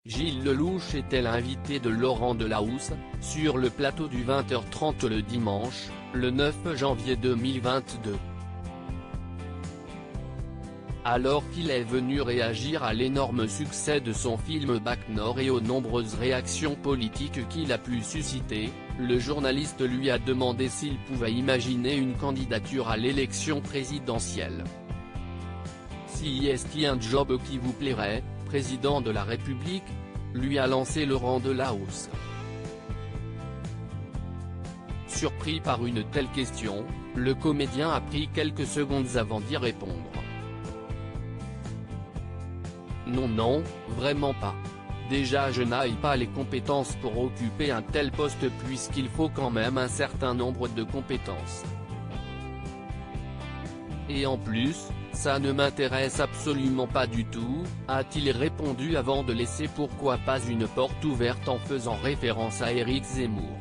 Gilles Lellouche était l'invité de Laurent Delahousse, sur le plateau du 20h30 le dimanche, le 9 janvier 2022. Alors qu'il est venu réagir à l'énorme succès de son film Bac Nord et aux nombreuses réactions politiques qu'il a pu susciter, le journaliste lui a demandé s'il pouvait imaginer une candidature à l'élection présidentielle. Si est-ce un job qui vous plairait, président de la République, lui a lancé Laurent Delahousse. Surpris par une telle question, le comédien a pris quelques secondes avant d'y répondre. Non, vraiment pas. Déjà je n'ai pas les compétences pour occuper un tel poste puisqu'il faut quand même un certain nombre de compétences. Et en plus, ça ne m'intéresse absolument pas du tout, a-t-il répondu avant de laisser pourquoi pas une porte ouverte en faisant référence à Éric Zemmour.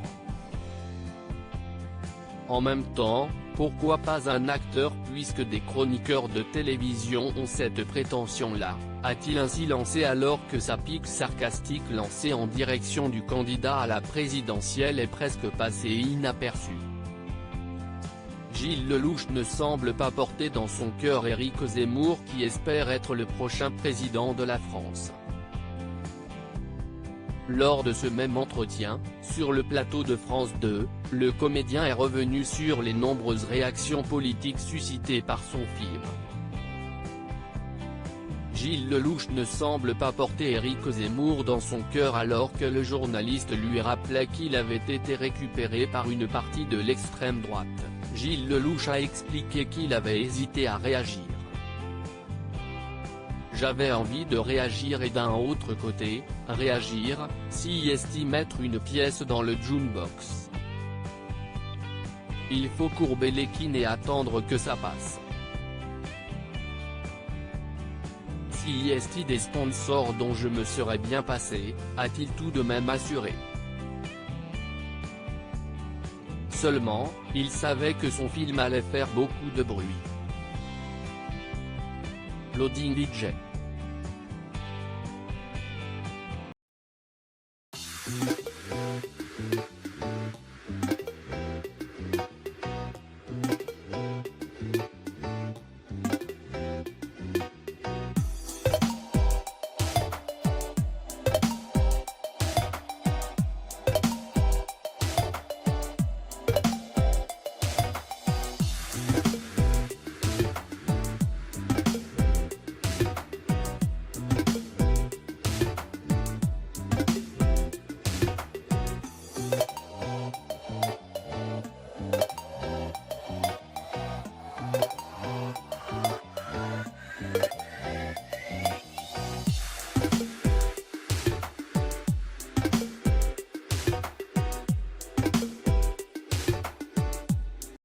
En même temps, pourquoi pas un acteur puisque des chroniqueurs de télévision ont cette prétention-là, a-t-il ainsi lancé alors que sa pique sarcastique lancée en direction du candidat à la présidentielle est presque passée inaperçue. Gilles Lellouche ne semble pas porter dans son cœur Éric Zemmour qui espère être le prochain président de la France. Lors de ce même entretien, sur le plateau de France 2, le comédien est revenu sur les nombreuses réactions politiques suscitées par son film. Gilles Lellouche ne semble pas porter Éric Zemmour dans son cœur alors que le journaliste lui rappelait qu'il avait été récupéré par une partie de l'extrême droite. Gilles Lellouche a expliqué qu'il avait hésité à réagir. J'avais envie de réagir et d'un autre côté, réagir, si est mettre une pièce dans le jukebox. Il faut courber l'équine et attendre que ça passe. Si est des sponsors dont je me serais bien passé, a-t-il tout de même assuré. Seulement, il savait que son film allait faire beaucoup de bruit. Loading DJ.